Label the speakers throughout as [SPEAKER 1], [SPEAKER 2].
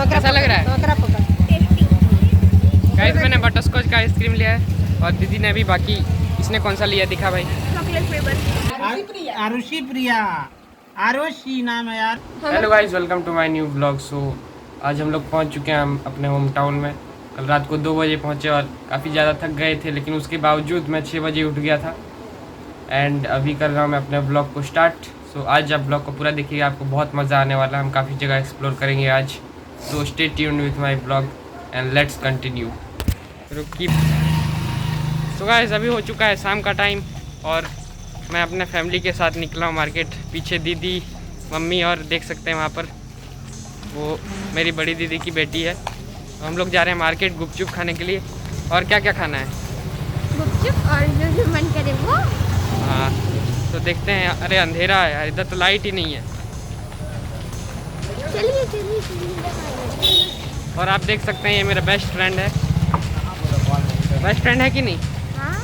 [SPEAKER 1] कैसा लग रहा है गाइस? मैंने बटरस्कॉच का आइसक्रीम लिया है और दीदी ने भी। बाकी इसने कौन सा लिया दिखा भाई?
[SPEAKER 2] चॉकलेट फ्लेवर
[SPEAKER 3] आरुषि प्रिया, आरुषि नाम है यार।
[SPEAKER 1] Hello guys, welcome to my new blog. So आज हम लोग पहुंच चुके हैं हम अपने होम टाउन में। कल रात को 2 बजे पहुंचे और काफ़ी ज़्यादा थक गए थे, लेकिन उसके बावजूद मैं 6 बजे उठ गया था। एंड अभी कर रहा हूँ मैं अपने ब्लॉग को स्टार्ट। सो आज आप ब्लॉग को पूरा देखिएगा, आपको बहुत मज़ा आने वाला है। हम काफ़ी जगह एक्सप्लोर करेंगे आज। So stay tuned with my blog and let's continue. रुकी। सो गाइस, अभी हो चुका है शाम का टाइम और मैं अपने फैमिली के साथ निकला हूँ मार्केट। पीछे दीदी, मम्मी और देख सकते हैं वहाँ पर वो मेरी बड़ी दीदी की बेटी है। तो हम लोग जा रहे हैं मार्केट गुपचुप खाने के लिए। और क्या क्या खाना है?
[SPEAKER 2] गुपचुप और जो मन करे वो।
[SPEAKER 1] हाँ, तो देखते हैं। अरे अंधेरा है यार, इधर तो लाइट ही नहीं है।
[SPEAKER 2] चलिए चलिए चलिए।
[SPEAKER 1] और आप देख सकते हैं ये मेरा बेस्ट फ्रेंड है। बेस्ट फ्रेंड है कि नहीं?
[SPEAKER 2] हाँ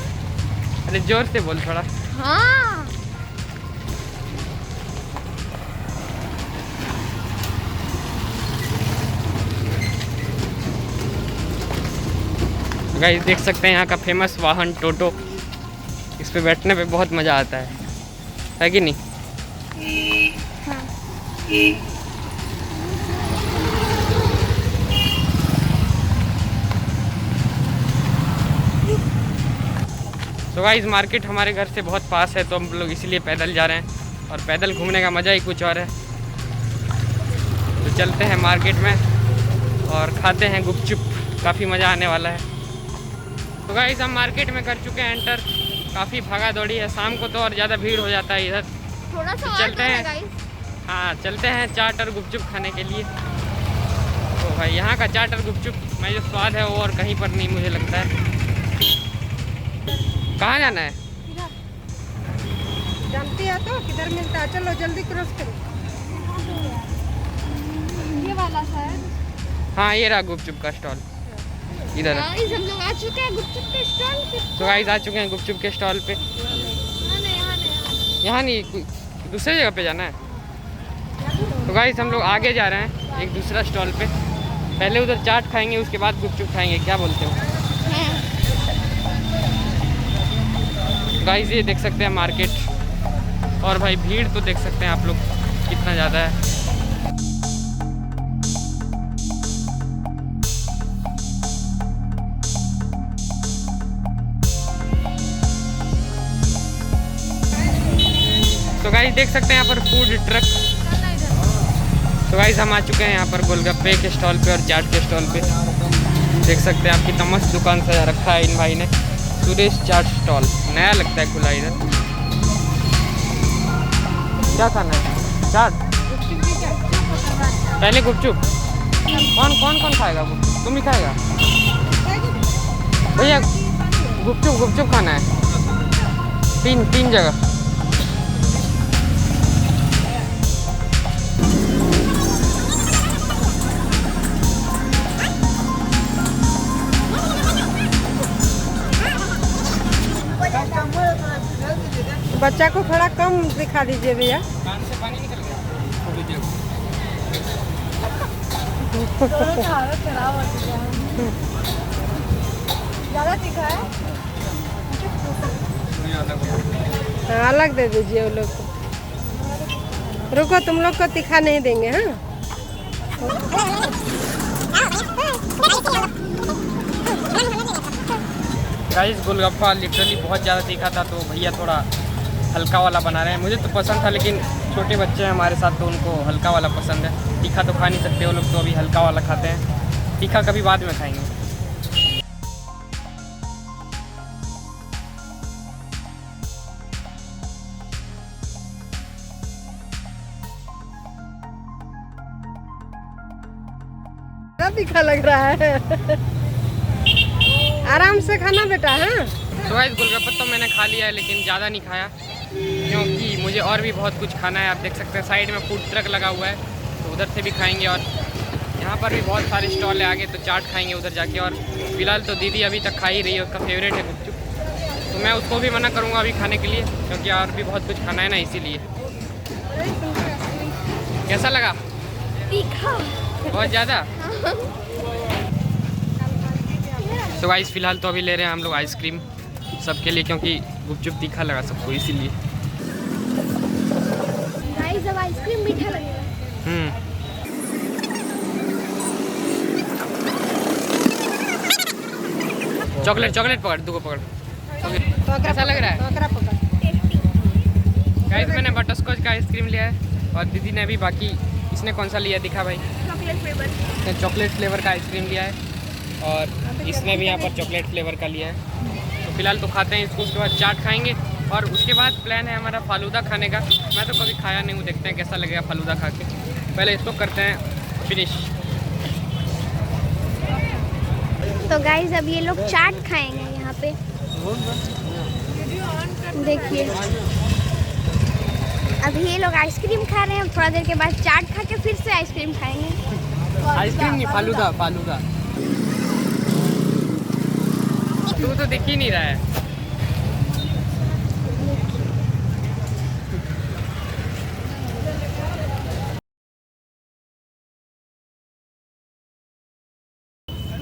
[SPEAKER 1] अरे जोर से बोल थोड़ा।
[SPEAKER 2] हाँ।
[SPEAKER 1] गाइस देख सकते हैं यहाँ का फेमस वाहन टोटो। इस पे बैठने पे बहुत मज़ा आता है कि नहीं?
[SPEAKER 2] हाँ।
[SPEAKER 1] तो गाइस मार्केट हमारे घर से बहुत पास है, तो हम लोग इसीलिए पैदल जा रहे हैं और पैदल घूमने का मज़ा ही कुछ और है। तो चलते हैं मार्केट में और खाते हैं गुपचुप। काफ़ी मज़ा आने वाला है। तो गाइस हम मार्केट में कर चुके हैं एंटर। काफ़ी भागा दौड़ी है, शाम को तो और ज़्यादा भीड़ हो जाता है इधर।
[SPEAKER 2] थोड़ा सा और
[SPEAKER 1] चलते हैं।
[SPEAKER 2] गाइस।
[SPEAKER 1] हाँ चलते हैं चाट और गुपचुप खाने के लिए। तो भाई यहाँ का चाट और गुपचुप में जो स्वाद है वो और कहीं पर नहीं मुझे लगता है। कहाँ जाना है?
[SPEAKER 4] जानती है तो किधर मिलता है? चलो जल्दी क्रॉस करो।
[SPEAKER 2] ये वाला शायद।
[SPEAKER 1] हाँ ये रहा गुपचुप का स्टॉल इधर है।
[SPEAKER 2] गाइस हम लोग आ चुके हैं गुपचुप के स्टॉल पे।
[SPEAKER 1] तो गाइस आ चुके हैं गुपचुप के स्टॉल पे। यहाँ नहीं, दूसरे जगह पे जाना है। तो गाइस हम लोग आगे जा रहे हैं एक दूसरा स्टॉल पे। पहले उधर चाट खाएंगे, उसके बाद गुपचुप खाएंगे। क्या बोलते हो? गाइस ये देख सकते हैं मार्केट। और भाई भीड़ तो देख सकते हैं आप लोग कितना ज़्यादा है। तो गाइस देख सकते हैं यहाँ पर फूड ट्रक। तो गाइस हम आ चुके हैं यहाँ पर गोलगप्पे के स्टॉल पे और चाट के स्टॉल पे। देख सकते हैं आप कितना मस्त दुकान सजा रखा है इन भाई ने। सुरेश चाट स्टॉल नया लगता है खुला इधर। क्या खाना है? चाट? पहले गुपचुप। कौन खाएगा गुपचुप? तुम ही खाएगा भैया? गुपचुप खाना है। तीन जगह।
[SPEAKER 4] बच्चा को थोड़ा कम दिखा दीजिए भैया।
[SPEAKER 1] कान से पानी निकल गया।
[SPEAKER 2] ज़्यादा तीखा है।
[SPEAKER 4] हाँ, अलग दे दीजिए वो लोग को। रुको, तुम लोग को तीखा नहीं देंगे। हाँ
[SPEAKER 1] गाइस गोलगप्पा लिटरली बहुत ज़्यादा तीखा था, तो भैया थोड़ा हल्का वाला बना रहे हैं। मुझे तो पसंद था, लेकिन छोटे बच्चे हैं हमारे साथ तो उनको हल्का वाला पसंद है। तीखा तो खा नहीं सकते वो लोग, तो अभी हल्का वाला खाते हैं। तीखा कभी बाद में खाएंगे।
[SPEAKER 4] तीखा लग रहा है। आराम से खाना बेटा। हाँ
[SPEAKER 1] तो गाइस गोलगप्पा तो मैंने खा लिया है, लेकिन ज़्यादा नहीं खाया क्योंकि मुझे और भी बहुत कुछ खाना है। आप देख सकते हैं साइड में फूड ट्रक लगा हुआ है, तो उधर से भी खाएंगे। और यहाँ पर भी बहुत सारे स्टॉल है आगे, तो चाट खाएंगे उधर जाके। और फिलहाल तो दीदी अभी तक खा ही रही है, उसका फेवरेट है गुपचुप। तो मैं उसको भी मना करूँगा अभी खाने के लिए, क्योंकि और भी बहुत कुछ खाना है ना, इसीलिए। कैसा लगा?
[SPEAKER 2] तीखा
[SPEAKER 1] बहुत ज़्यादा। तो गाइस फिलहाल तो अभी ले रहे हैं हम लोग आइसक्रीम सबके लिए, क्योंकि गुपचुप तीखा लगा सबको इसीलिए।
[SPEAKER 2] गाइस अब आइसक्रीम मीठा लगेगा।
[SPEAKER 1] चॉकलेट चॉकलेट पकड़, दो को पकड़। कैसा लग रहा है गाइस? मैंने बटरस्कॉच का आइसक्रीम लिया है और दीदी ने भी बाकी, इसने कौन सा लिया दिखा भाई?
[SPEAKER 2] Chocolate flavour.
[SPEAKER 1] इसने चॉकलेट फ्लेवर का आइसक्रीम लिया है और इसने भी यहाँ पर चॉकलेट फ्लेवर का लिया है। तो फिलहाल तो खाते हैं इसको, उसके बाद चाट खाएंगे और उसके बाद प्लान है हमारा फालूदा खाने का। मैं तो कभी खाया नहीं हूँ, देखते हैं कैसा लगेगा फालूदा खा के। पहले इसको करते हैं फिनिश।
[SPEAKER 2] तो गाइस अब ये लोग चाट खाएंगे यहाँ पे, देखिए। अभी ये लोग आइसक्रीम खा रहे हैं, थोड़ा देर के बाद चाट खा के फिर से आइसक्रीम खाएंगे।
[SPEAKER 1] आइसक्रीम नहीं, फालूदा फालूदा। तू तो दिख ही नहीं रहा है।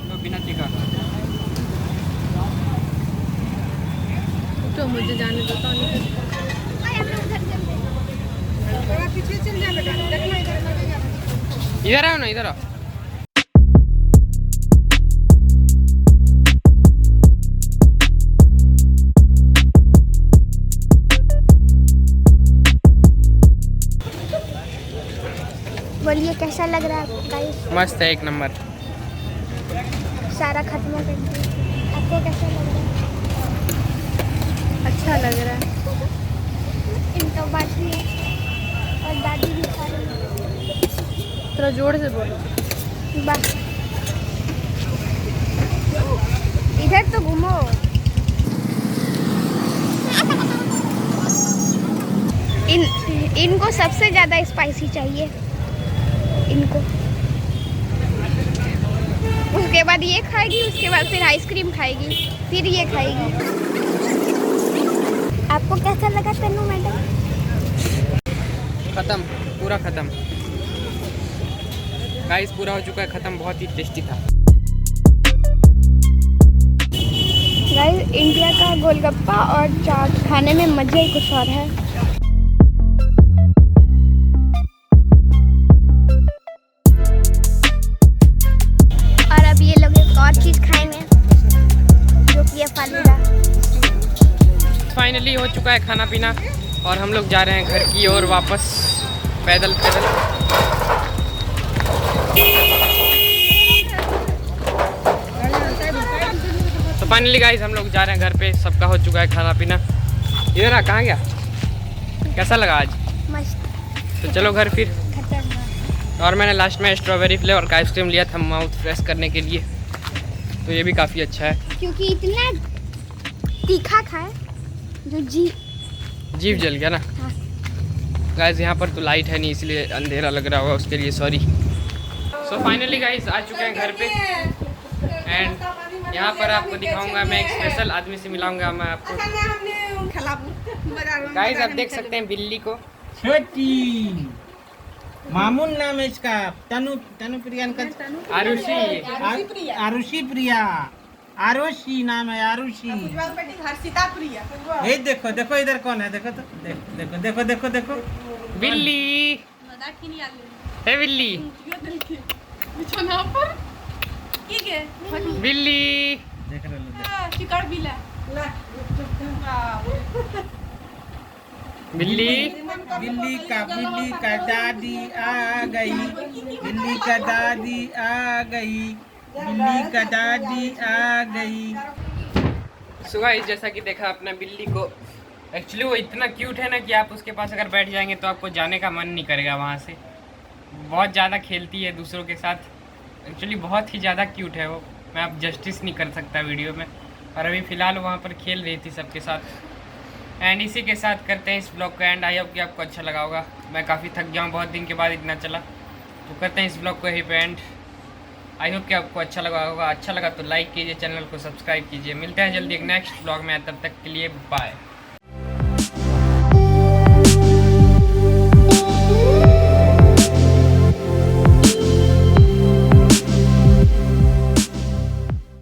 [SPEAKER 1] तो बिना तीखा
[SPEAKER 4] तो मुझे जाने दो तो पीछे चल जा बेटा, देखना
[SPEAKER 1] इधर आओ ना, इधर आओ।
[SPEAKER 2] बोलिए कैसा लग रहा है आपको गाइस?
[SPEAKER 1] मस्त है, एक नंबर।
[SPEAKER 2] सारा खत्म कर दिया, आपको कैसा लग रहा है?
[SPEAKER 4] अच्छा लग रहा है।
[SPEAKER 2] इनका बाटी और दादी भी खा रही है।
[SPEAKER 4] थोड़ा जोर से बोलो।
[SPEAKER 2] बस इधर तो घूमो। इनको सबसे ज़्यादा स्पाइसी चाहिए इनको। उसके बाद ये खाएगी, उसके बाद फिर आइसक्रीम खाएगी, फिर ये खाएगी। आपको कैसा लगा तन्नू मैडम?
[SPEAKER 1] खत्म, पूरा खत्म गाइस, पूरा हो चुका है खत्म। बहुत ही टेस्टी था
[SPEAKER 2] गाइस। इंडिया का गोलगप्पा और चाट खाने में मज़ा ही कुछ और है। और अब ये लोग एक और चीज़ खाएंगे जो कि है फालूदा।
[SPEAKER 1] फाइनली हो चुका है खाना पीना और हम लोग जा रहे हैं घर की ओर वापस पैदल पैदल। तो फाइनली गाइस हम लोग जा रहे हैं घर पे, सबका हो चुका है खाना पीना। इधर आ, कहाँ गया? कैसा लगा आज?
[SPEAKER 2] मस्त।
[SPEAKER 1] तो चलो घर फिर।
[SPEAKER 2] खतरनाक।
[SPEAKER 1] और मैंने लास्ट में स्ट्रॉबेरी फ्लेवर का आइसक्रीम लिया था माउथ फ्रेश करने के लिए, तो ये भी काफ़ी अच्छा है
[SPEAKER 2] क्योंकि इतना तीखा खाए जो
[SPEAKER 1] जीभ जल गया ना।
[SPEAKER 2] हाँ।
[SPEAKER 1] गाइस यहाँ पर तो लाइट है नहीं, इसलिए अंधेरा लग रहा होगा, उसके लिए सॉरी। सो फाइनली गाइस आ चुके हैं घर पे एंड यहाँ पर आपको दिखाऊंगा, मैं एक स्पेशल आदमी से मिलाऊंगा मैं आपको। गाइस आप देख सकते हैं बिल्ली को।
[SPEAKER 3] छोटी मामून नाम है इसका। तनु तनु प्रियंका
[SPEAKER 1] आरुषि।
[SPEAKER 3] आरुषि प्रिया। आरुषि नाम है, आरुषि। ये देखो देखो इधर कौन है, देखो तो, देखो देखो देखो देखो
[SPEAKER 1] बिल्ली। हे बिल्ली। बिल्ली।
[SPEAKER 3] देख रहे लो।
[SPEAKER 1] बिल्ली।
[SPEAKER 3] बिल्ली का दादी आ गई। बिल्ली का दादी आ गई। बिल्ली का दादी आ गई।
[SPEAKER 1] सो गाइस जैसा कि देखा अपना बिल्ली को, एक्चुअली वो इतना क्यूट है ना कि आप उसके पास अगर बैठ जाएंगे तो आपको जाने का मन नहीं करेगा वहाँ से। बहुत ज़्यादा खेलती है दूसरों के साथ, एक्चुअली बहुत ही ज़्यादा क्यूट है वो। मैं अब जस्टिस नहीं कर सकता वीडियो में, और अभी फ़िलहाल वहाँ पर खेल रही थी सबके साथ। एंड इसी के साथ करते हैं इस ब्लॉग का एंड। आई होप कि आपको अच्छा लगा होगा। मैं काफ़ी थक गया हूँ, बहुत दिन के बाद इतना चला, तो करते हैं इस ब्लॉग को यहीं पे एंड। आई होप कि आपको अच्छा लगा होगा। अच्छा लगा तो लाइक कीजिए, चैनल को सब्सक्राइब कीजिए। मिलते हैं जल्दी एक नेक्स्ट ब्लॉग में, तब तक के लिए बाय।